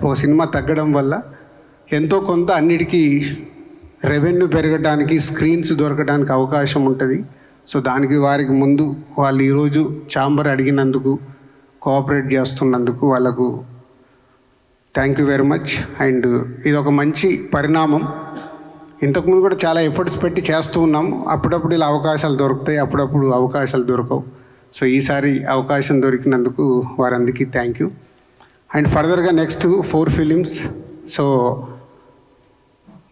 ఒక సినిమా తగ్గడం వల్ల ఎంతో కొంత అన్నిటికీ రెవెన్యూ పెరగడానికి, స్క్రీన్స్ దొరకడానికి అవకాశం ఉంటుంది. సో దానికి వారికి ముందు వాళ్ళు ఈరోజు ఛాంబర్ అడిగినందుకు, కోఆపరేట్ చేస్తున్నందుకు వాళ్ళకు thank you very much. And ఇది ఒక మంచి పరిణామం. ఇంతకుముందు కూడా చాలా ఎఫర్ట్స్ పెట్టి చేస్తూ ఉన్నాము. అప్పుడప్పుడు ఇలా అవకాశాలు దొరుకుతాయి, అప్పుడప్పుడు అవకాశాలు దొరకవు. సో ఈసారి అవకాశం దొరికినందుకు వారందరికీ థ్యాంక్ యూ. అండ్ ఫర్దర్గా నెక్స్ట్ 4 ఫిలిమ్స్, సో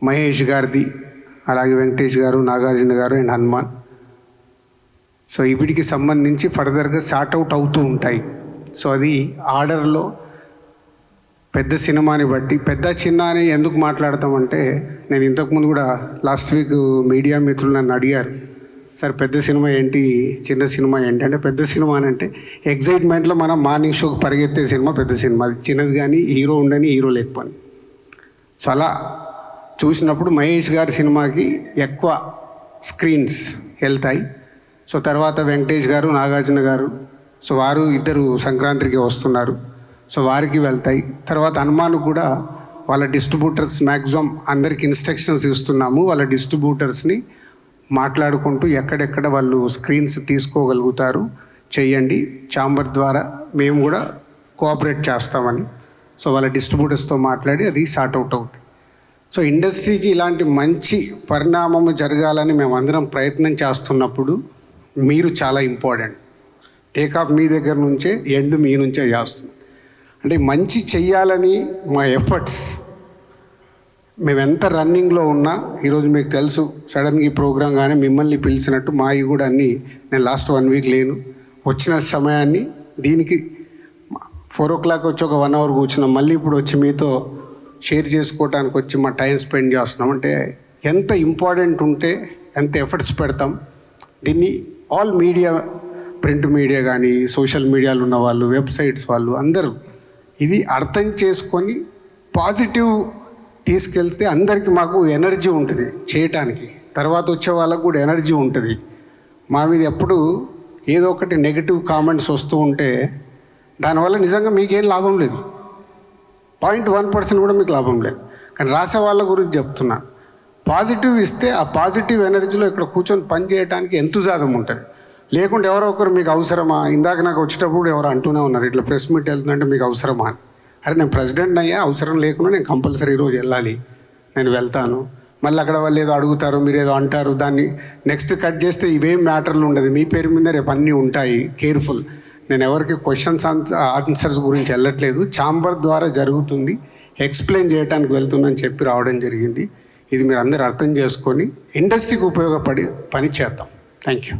మహేష్ గారిది, అలాగే వెంకటేష్ గారు, నాగార్జున గారు అండ్ హనుమాన్. సో వీటికి సంబంధించి ఫర్దర్గా సార్ట్అవుట్ అవుతూ ఉంటాయి. సో అది ఆర్డర్లో పెద్ద సినిమాని బట్టి, పెద్ద చిన్న అని ఎందుకు మాట్లాడతామంటే, నేను ఇంతకుముందు కూడా లాస్ట్ వీక్ మీడియా మిత్రులు నన్ను అడిగారు, సార్ పెద్ద సినిమా ఏంటి, చిన్న సినిమా ఏంటి అంటే, పెద్ద సినిమా అని అంటే ఎగ్జైట్మెంట్లో మనం మార్నింగ్ షోకి పరిగెత్తే సినిమా పెద్ద సినిమా. అది చిన్నది కానీ హీరో ఉండని, హీరో లేకపోని. సో అలా చూసినప్పుడు మహేష్ గారి సినిమాకి ఎక్కువ స్క్రీన్స్ వెళ్తాయి. సో తర్వాత వెంకటేష్ గారు, నాగార్జున గారు, సో వారు ఇద్దరు సంక్రాంతికి వస్తున్నారు, సో వారికి వెళ్తాయి. తర్వాత హనుమాన్ కూడా వాళ్ళ డిస్ట్రిబ్యూటర్స్ మ్యాక్సిమం అందరికి ఇన్స్ట్రక్షన్స్ ఇస్తున్నాము. వాళ్ళ డిస్ట్రిబ్యూటర్స్ని మాట్లాడుకుంటూ ఎక్కడెక్కడ వాళ్ళు స్క్రీన్స్ తీసుకోగలుగుతారు చేయండి, ఛాంబర్ ద్వారా మేము కూడా కోఆపరేట్ చేస్తామని. సో వాళ్ళ డిస్ట్రిబ్యూటర్స్తో మాట్లాడి అది సార్ట్అవుట్ అవుతుంది. సో ఇండస్ట్రీకి ఇలాంటి మంచి పరిణామం జరగాలని మేమందరం ప్రయత్నం చేస్తున్నప్పుడు మీరు చాలా ఇంపార్టెంట్. టేకాఫ్ మీ దగ్గర నుంచే, ఎండ్ మీ నుంచే చేస్తుంది. అంటే మంచి చెయ్యాలని మా ఎఫర్ట్స్, మేము ఎంత రన్నింగ్లో ఉన్నా, ఈరోజు మీకు తెలుసు సడన్గా ఈ ప్రోగ్రాం కానీ మిమ్మల్ని పిలిచినట్టు మావి కూడా అన్నీ, నేను లాస్ట్ 1 వీక్ లేను, వచ్చిన సమయాన్ని దీనికి 4 o'clock వచ్చి ఒక 1 hour కూర్చున్నాం, మళ్ళీ ఇప్పుడు వచ్చి మీతో షేర్ చేసుకోవడానికి వచ్చి మా టైం స్పెండ్ చేస్తున్నాం. అంటే ఎంత ఇంపార్టెంట్ ఉంటే ఎంత ఎఫర్ట్స్ పెడతాం. దీన్ని ఆల్ మీడియా, ప్రింట్ మీడియా కానీ, సోషల్ మీడియాలో ఉన్న వాళ్ళు, వెబ్సైట్స్ వాళ్ళు అందరూ ఇది అర్థం చేసుకొని పాజిటివ్ తీసుకెళ్తే అందరికీ మాకు ఎనర్జీ ఉంటుంది చేయటానికి. తర్వాత వచ్చే వాళ్ళకు కూడా ఎనర్జీ ఉంటుంది. మా మీద ఎప్పుడు ఏదో ఒకటి నెగిటివ్ కామెంట్స్ వస్తూ ఉంటే దానివల్ల నిజంగా మీకేం లాభం లేదు, 0.1% కూడా మీకు లాభం లేదు. కానీ రాసే వాళ్ళ గురించి చెప్తున్నా, పాజిటివ్ ఇస్తే ఆ పాజిటివ్ ఎనర్జీలో ఇక్కడ కూర్చొని పని చేయడానికి ఎంతుజాదం ఉంటుంది. లేకుంటే ఎవరో ఒకరు మీకు అవసరమా, ఇందాక నాకు వచ్చేటప్పుడు ఎవరు అంటూనే ఉన్నారు, ఇట్లా ప్రెస్ మీట్ వెళ్తుందంటే మీకు అవసరమా అని. అరే నేను ప్రెసిడెంట్ అయ్యా, అవసరం లేకుండా నేను కంపల్సరీ ఈరోజు వెళ్ళాలి, నేను వెళ్తాను. మళ్ళీ అక్కడ వాళ్ళు ఏదో అడుగుతారు, మీరు ఏదో అంటారు, దాన్ని నెక్స్ట్ కట్ చేస్తే ఇవేం మ్యాటర్లు ఉండదు, మీ పేరు మీద రేపు అన్నీ ఉంటాయి. కేర్ఫుల్. నేను ఎవరికి క్వశ్చన్స్ ఆన్సర్స్ గురించి వెళ్ళట్లేదు, ఛాంబర్ ద్వారా జరుగుతుంది, ఎక్స్ప్లెయిన్ చేయడానికి వెళ్తుందని చెప్పి రావడం జరిగింది. ఇది మీరు అందరూ అర్థం చేసుకొని ఇండస్ట్రీకి ఉపయోగపడి పని చేద్దాం. Thank you.